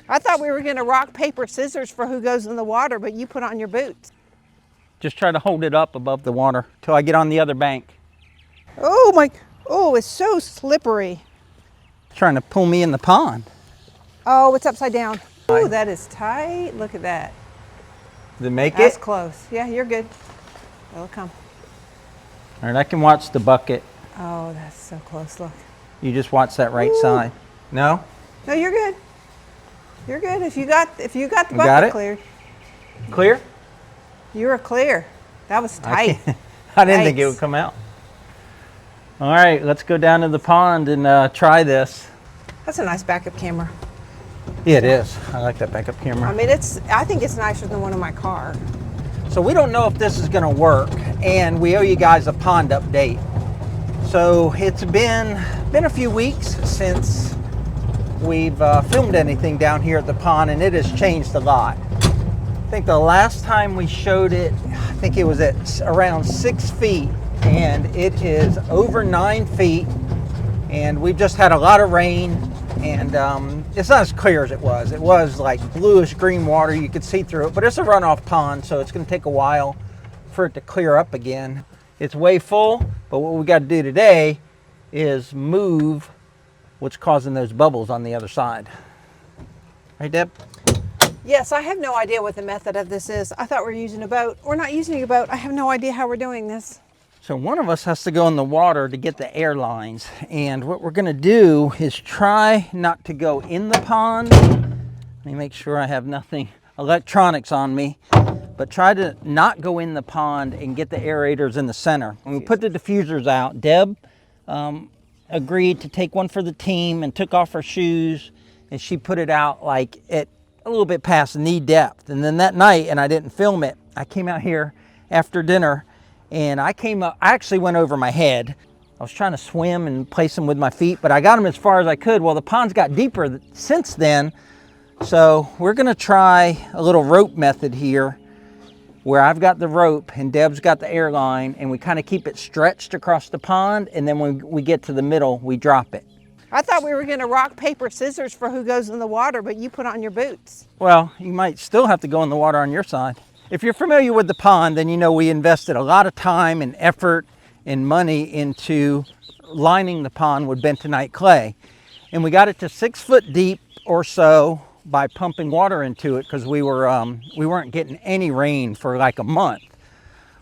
I thought we were going to rock, paper, scissors for who goes in the water, but you put on your boots. Just try to hold it up above the water till I get on the other bank. Oh my, oh, it's so slippery. Trying to pull me in the pond. Oh, it's upside down. Oh, that is tight. Look at that. Did it make That's it? close. Yeah, you're good. It'll come. All right, I can watch the bucket. Oh, that's so close. Look. You just watch that right side. No? No, you're good. You're good. If you got the bucket got it? cleared, Clear? you were clear. That was tight. I didn't think it would come out. All right, let's go down to the pond and try this. That's a nice backup camera. Yeah, it is. I like that backup camera. I mean, I think it's nicer than one in my car. So we don't know if this is going to work, and we owe you guys a pond update. So it's been a few weeks since we've filmed anything down here at the pond, and it has changed a lot. I think the last time we showed it, I think it was at around 6 feet, and it is over 9 feet, and we've just had a lot of rain, and it's not as clear as it was. It was like bluish green water. You could see through it, but it's a runoff pond, so it's going to take a while for it to clear up again. It's way full, but what we got to do today is move what's causing those bubbles on the other side. Right, Deb? Yes, I have no idea what the method of this is. I thought we were using a boat. We're not using a boat. I have no idea how we're doing this. So one of us has to go in the water to get the air lines. And what we're going to do is try not to go in the pond. Let me make sure I have nothing electronics on me. But try to not go in the pond and get the aerators in the center. When we put the diffusers out, Deb agreed to take one for the team and took off her shoes. And she put it out like at a little bit past knee depth. And then that night, and I didn't film it, I came out here after dinner and I came up, I actually went over my head. I was trying to swim and place them with my feet, but I got them as far as I could. Well, the pond's got deeper since then. So we're gonna try a little rope method here where I've got the rope and Deb's got the air line, and we kind of keep it stretched across the pond, and then when we get to the middle, we drop it. I thought we were going to rock, paper, scissors for who goes in the water, but you put on your boots. Well, you might still have to go in the water on your side. If you're familiar with the pond, then you know we invested a lot of time and effort and money into lining the pond with bentonite clay. And we got it to 6 foot deep or so by pumping water into it because we weren't getting any rain for like a month.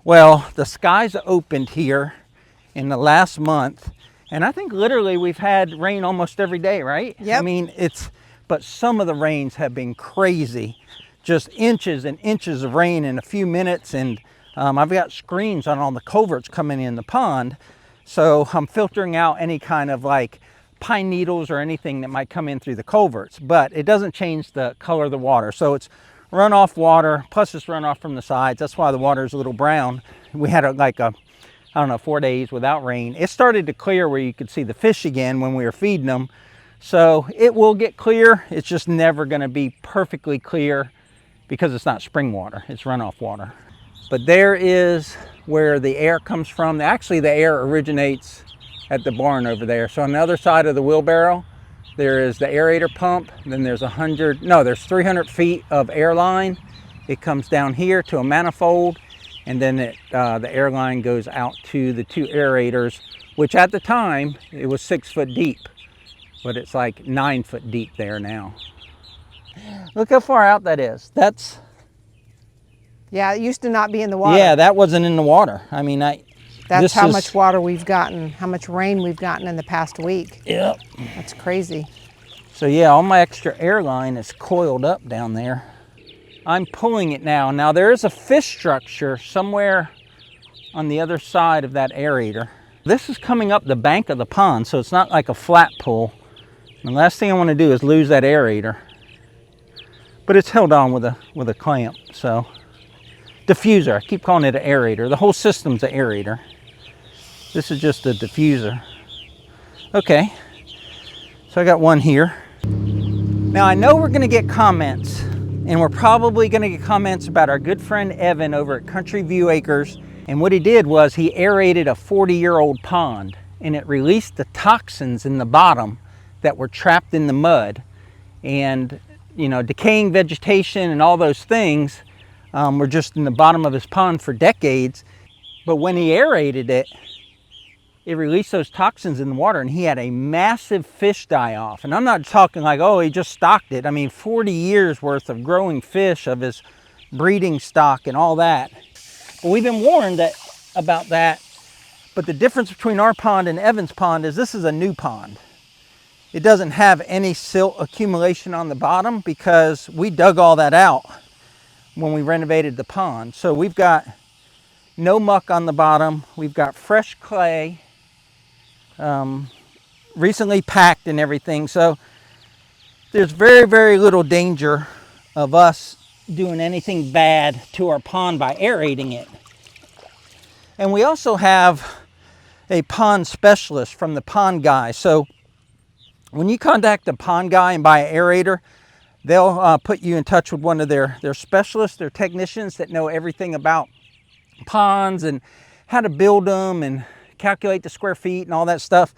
Well, the skies opened here in the last month, and I think literally we've had rain almost every day, right? Yep. I mean, but some of the rains have been crazy, just inches and inches of rain in a few minutes. And I've got screens on all the culverts coming in the pond, so I'm filtering out any kind of like pine needles or anything that might come in through the culverts, but it doesn't change the color of the water. So it's runoff water, plus it's runoff from the sides. That's why the water is a little brown. We had I don't know, 4 days without rain. It started to clear where you could see the fish again when we were feeding them. So it will get clear. It's just never gonna be perfectly clear because it's not spring water, it's runoff water. But there is where the air comes from. Actually, the air originates at the barn over there. So on the other side of the wheelbarrow, there is the aerator pump. Then there's 300 feet of air line. It comes down here to a manifold, and then the air line goes out to the 2 aerators, which at the time, it was 6 foot deep, but it's like 9 foot deep there now. Look how far out that is. Yeah, it used to not be in the water. Yeah, that wasn't in the water. I mean, that's how much water we've gotten, how much rain we've gotten in the past week. Yep. That's crazy. So yeah, all my extra air line is coiled up down there. I'm pulling it now. Now there is a fish structure somewhere on the other side of that aerator. This is coming up the bank of the pond, so it's not like a flat pull. And the last thing I want to do is lose that aerator. But it's held on with a clamp, so. Diffuser, I keep calling it an aerator. The whole system's an aerator. This is just a diffuser. Okay, so I got one here. Now I know we're gonna get comments, and we're probably gonna get comments about our good friend Evan over at Country View Acres. And what he did was he aerated a 40-year-old pond, and it released the toxins in the bottom that were trapped in the mud. And you know, decaying vegetation and all those things were just in the bottom of his pond for decades. But when he aerated it, it released those toxins in the water, and he had a massive fish die off. And I'm not talking like, oh, he just stocked it. I mean, 40 years worth of growing fish of his breeding stock and all that. But we've been warned about that. But the difference between our pond and Evan's pond is this is a new pond. It doesn't have any silt accumulation on the bottom because we dug all that out when we renovated the pond. So we've got no muck on the bottom. We've got fresh clay, recently packed and everything. So there's very, very little danger of us doing anything bad to our pond by aerating it. And we also have a pond specialist from the pond guy. So when you contact the pond guy and buy an aerator, they'll put you in touch with one of their specialists, their technicians that know everything about ponds and how to build them and calculate the square feet and all that stuff.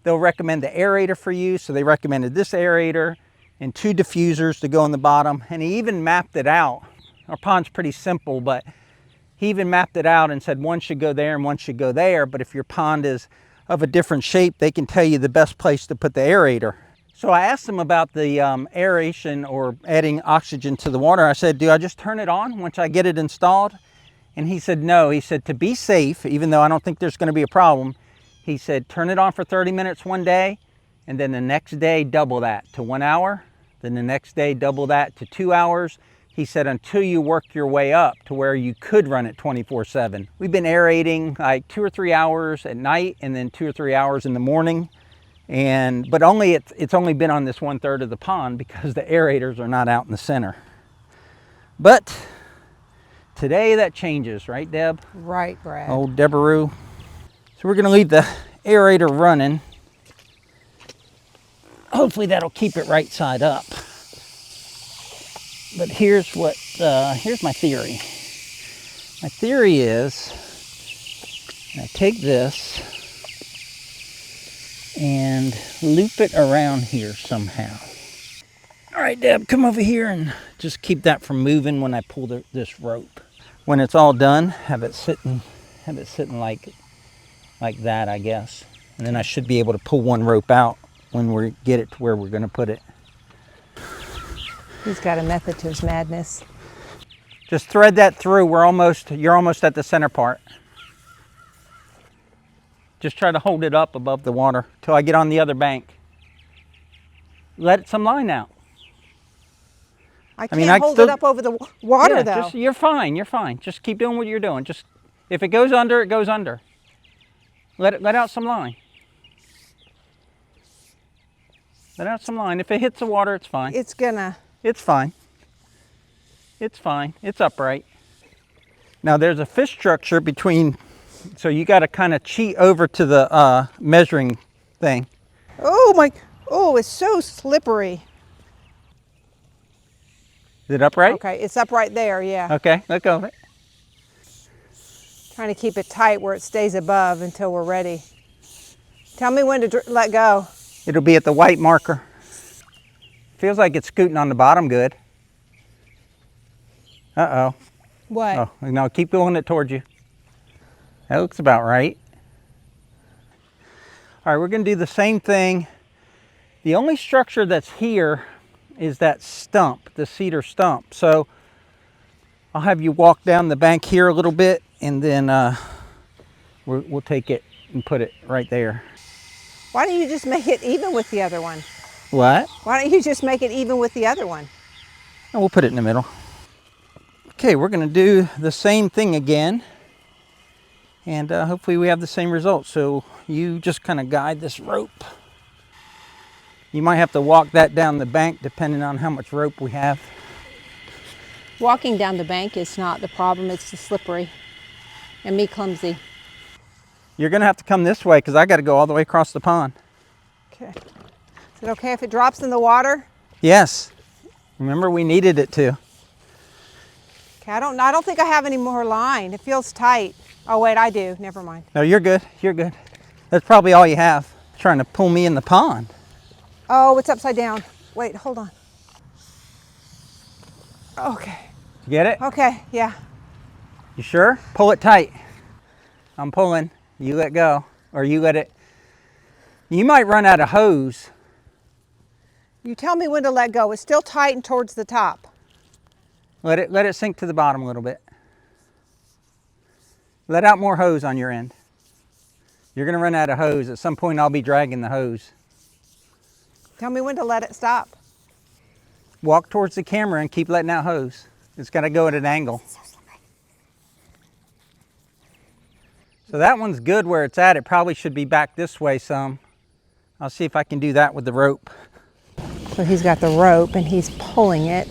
They'll recommend the aerator for you. So they recommended this aerator and 2 diffusers to go on the bottom. And he even mapped it out. Our pond's pretty simple, but he even mapped it out and said one should go there and one should go there. But if your pond is of a different shape, they can tell you the best place to put the aerator. So I asked him about the aeration or adding oxygen to the water. I said, do I just turn it on once I get it installed? And he said, no. He said, to be safe, even though I don't think there's going to be a problem, he said, turn it on for 30 minutes one day, and then the next day, double that to 1 hour. Then the next day, double that to 2 hours. He said, until you work your way up to where you could run it 24/7. We've been aerating like 2 or 3 hours at night and then 2 or 3 hours in the morning. But it's only been on this 1/3 of the pond because the aerators are not out in the center. But today that changes, right, Deb? Right, Brad. Old Debaroo. So we're going to leave the aerator running. Hopefully that'll keep it right side up. But here's my theory. My theory is I take this and loop it around here somehow. All right, Deb, come over here and just keep that from moving when I pull this rope. When it's all done, have it sitting like that, I guess. And then I should be able to pull one rope out when we get it to where we're going to put it. He's got a method to his madness. Just thread that through. You're almost at the center part. Just try to hold it up above the water till I get on the other bank. Let some line out. I can't hold it up over the water, though. You're fine. You're fine. Just keep doing what you're doing. Just if it goes under, it goes under. Let out some line. Let out some line. If it hits the water, it's fine. It's gonna. It's fine. It's fine. It's upright. Now there's a fish structure between, so you got to kind of cheat over to the measuring thing. Oh my! Oh, it's so slippery. Is it upright? Okay, it's up right there. Yeah. Okay, let go of it. Trying to keep it tight where it stays above until we're ready. Tell me when to let go. It'll be at the white marker. Feels like it's scooting on the bottom good. Uh-oh. What? Oh, no, keep pulling it towards you. That looks about right. All right, we're going to do the same thing. The only structure that's here is that stump, the cedar stump. So I'll have you walk down the bank here a little bit, and then we'll take it and put it right there. Why don't you just make it even with the other one? What? Why don't you just make it even with the other one? And we'll put it in the middle. Okay, we're going to do the same thing again, and hopefully we have the same result. So you just kind of guide this rope. You might have to walk that down the bank depending on how much rope we have. Walking down the bank is not the problem, it's the slippery and me clumsy. You're going to have to come this way because I got to go all the way across the pond. Okay. Is it okay if it drops in the water? Yes. Remember, we needed it to. Okay, I don't think I have any more line. It feels tight. Oh wait, I do. Never mind. No, you're good. You're good. That's probably all you have. Trying to pull me in the pond. Oh, it's upside down. Wait, hold on. Okay. You get it? Okay, yeah. You sure? Pull it tight. I'm pulling. You let go. Or you let it. You might run out of hose. You tell me when to let go. It's still tight and towards the top. Let it sink to the bottom a little bit. Let out more hose on your end. You're going to run out of hose. At some point, I'll be dragging the hose. Tell me when to let it stop. Walk towards the camera and keep letting out hose. It's got to go at an angle. So that one's good where it's at. It probably should be back this way some. I'll see if I can do that with the rope. So he's got the rope and he's pulling it.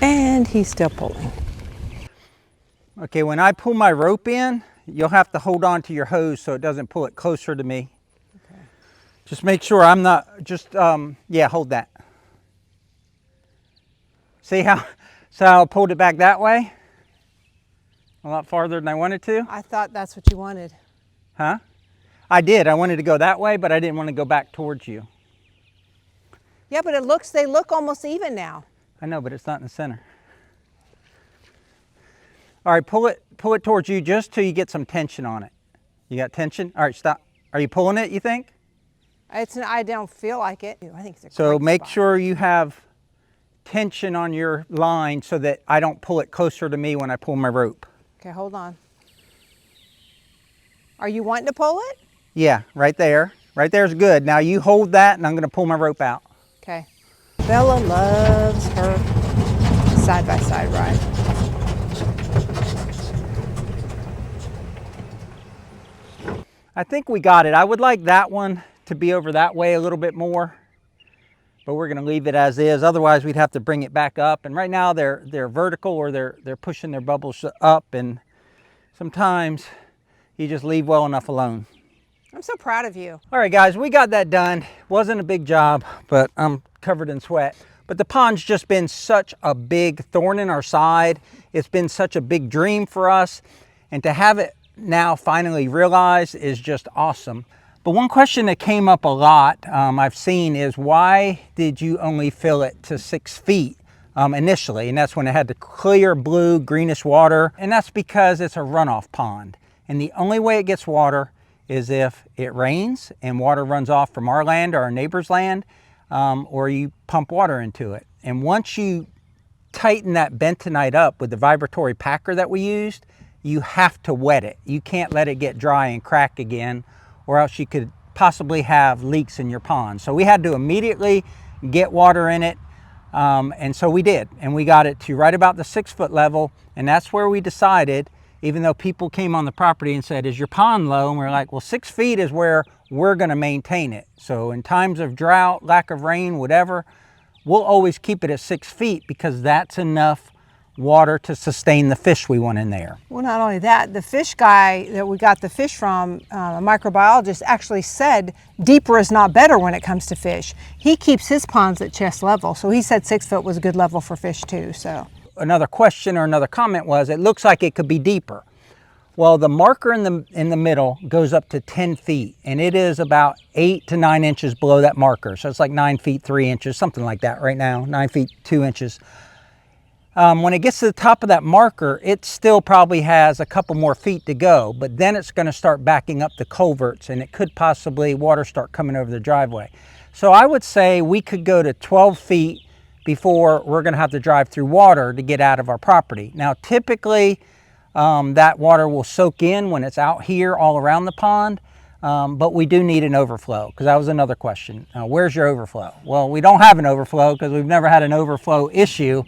And he's still pulling. Okay, when I pull my rope in, you'll have to hold on to your hose so it doesn't pull it closer to me. Okay. Just make sure I'm not, yeah, hold that. See how I pulled it back that way? A lot farther than I wanted to. I thought that's what you wanted. Huh? I did. I wanted to go that way, but I didn't want to go back towards you. Yeah, but they look almost even now. I know, but it's not in the center. All right, pull it towards you just till you get some tension on it. You got tension? All right, stop. Are you pulling it, you think? I don't feel like it. I think it's a So great make spot. sure you have tension on your line so that I don't pull it closer to me when I pull my rope. Okay, hold on. Are you wanting to pull it? Yeah, right there. Right there's good. Now you hold that and I'm gonna pull my rope out. Okay. Bella loves her side-by-side ride. I think we got it. I would like that one to be over that way a little bit more, but we're gonna leave it as is. Otherwise we'd have to bring it back up. And right now they're vertical or they're pushing their bubbles up, and sometimes you just leave well enough alone. I'm so proud of you. All right, guys, we got that done. Wasn't a big job, but I'm covered in sweat. But the pond's just been such a big thorn in our side. It's been such a big dream for us. And to have it now finally realized is just awesome. But one question that came up a lot I've seen is, why did you only fill it to 6 feet initially? And that's when it had the clear blue greenish water. And that's because it's a runoff pond. And the only way it gets water is if it rains and water runs off from our land or our neighbor's land, or you pump water into it. And once you tighten that bentonite up with the vibratory packer that we used, you have to wet it. You can't let it get dry and crack again, or else you could possibly have leaks in your pond. So we had to immediately get water in it. And so we did, and we got it to right about the 6 foot level. And that's where we decided, even though people came on the property and said, is your pond low? And we're like, well, 6 feet is where we're gonna maintain it. So in times of drought, lack of rain, whatever, we'll always keep it at 6 feet because that's enough water to sustain the fish we want in there. Well, not only that, the fish guy that we got the fish from, a microbiologist, actually said deeper is not better when it comes to fish. He keeps his ponds at chest level, so he said 6 foot was a good level for fish too. So another question or another comment was, it looks like it could be deeper. Well, the marker in the middle goes up to 10 feet, and it is about 8 to 9 inches below that marker. So it's like 9 feet 3 inches, something like that right now, 9 feet 2 inches. When it gets to the top of that marker, it still probably has a couple more feet to go, but then it's going to start backing up the culverts, and it could possibly water start coming over the driveway. So I would say we could go to 12 feet before we're going to have to drive through water to get out of our property. Now, typically that water will soak in when it's out here all around the pond, but we do need an overflow, because that was another question. Where's your overflow? Well, we don't have an overflow because we've never had an overflow issue.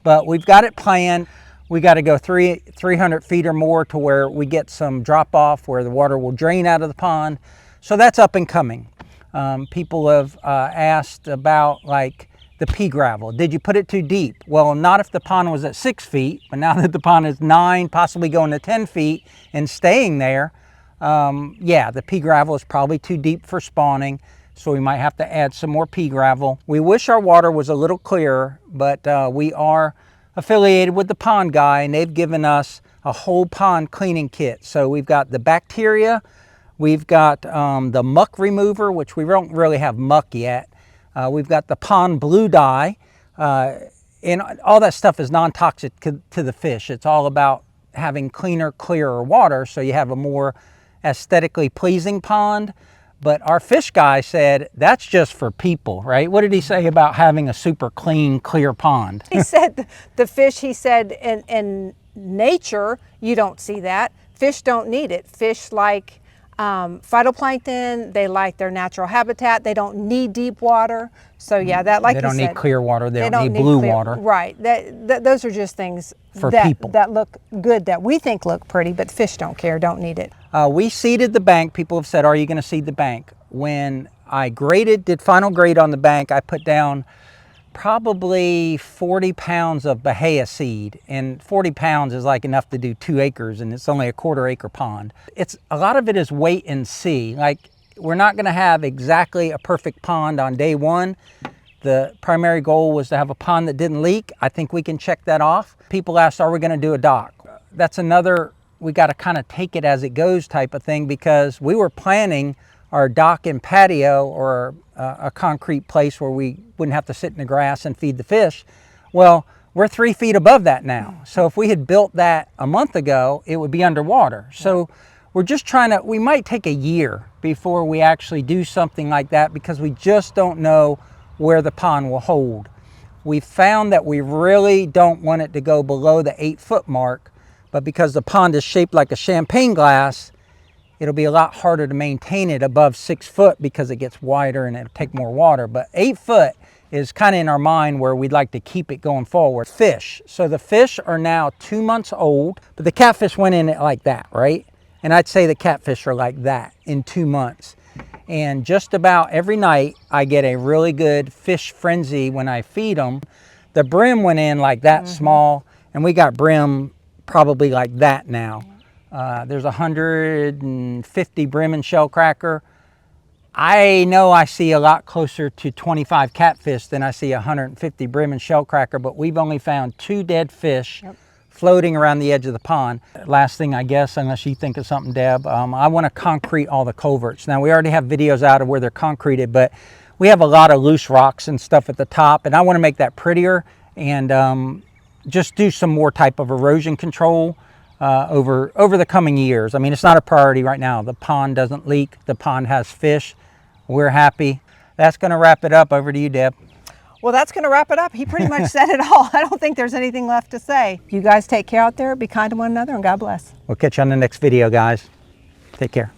But we've got it planned. We got to go 300 feet or more to where we get some drop off where the water will drain out of the pond. So that's up and coming. People have asked about like the pea gravel. Did you put it too deep? Well, not if the pond was at 6 feet, but now that the pond is 9, possibly going to 10 feet and staying there, yeah, the pea gravel is probably too deep for spawning. So we might have to add some more pea gravel. We wish our water was a little clearer, but we are affiliated with the pond guy, and they've given us a whole pond cleaning kit. So we've got the bacteria, we've got the muck remover, which we don't really have muck yet. We've got the pond blue dye, And all that stuff is non-toxic to the fish. It's all about having cleaner, clearer water, so you have a more aesthetically pleasing pond. But our fish guy said that's just for people, right? What did he say about having a super clean, clear pond? He said the fish, he said in nature, you don't see that. Fish don't need it. Fish like phytoplankton, they like their natural habitat. They don't need deep water. So yeah, that, like you said, they don't need clear water. They don't need blue water. Right. Those are just things for that, people that look good, that we think look pretty, but fish don't care, don't need it. We seeded the bank. People have said, are you going to seed the bank? When I did final grade on the bank, I put down probably 40 pounds of Bahia seed, and 40 pounds is like enough to do 2 acres, and it's only a 1/4 acre pond. A lot of it is wait and see. Like, we're not going to have exactly a perfect pond on day one. The primary goal was to have a pond that didn't leak. I think we can check that off. People asked, are we going to do a dock? That's another, we got to kind of take it as it goes type of thing, because we were planning our dock and patio, or a concrete place where we wouldn't have to sit in the grass and feed the fish. Well, we're 3 feet above that now. So if we had built that a month ago, it would be underwater. So we're just we might take a year before we actually do something like that, because we just don't know where the pond will hold. We found that we really don't want it to go below the 8-foot mark, but because the pond is shaped like a champagne glass, it'll be a lot harder to maintain it above 6 foot because it gets wider and it'll take more water. But 8 foot is kind of in our mind where we'd like to keep it going forward. Fish. So the fish are now 2 months old, but the catfish went in it like that, right? And I'd say the catfish are like that in 2 months. And just about every night I get a really good fish frenzy when I feed them. The brim went in like that small, and we got brim probably like that now. There's 150 brim and shell cracker. I know I see a lot closer to 25 catfish than I see 150 brim and shell cracker, but we've only found 2 dead fish floating around the edge of the pond. Last thing, I guess, unless you think of something, Deb, I want to concrete all the culverts. Now, we already have videos out of where they're concreted, but we have a lot of loose rocks and stuff at the top, and I want to make that prettier and just do some more type of erosion control over the coming years. I mean, it's not a priority right now. The pond doesn't leak. The pond has fish. We're happy. That's going to wrap it up. Over to you, Deb. Well, that's going to wrap it up. He pretty much said it all. I don't think there's anything left to say. You guys take care out there. Be kind to one another, and God bless. We'll catch you on the next video, guys. Take care.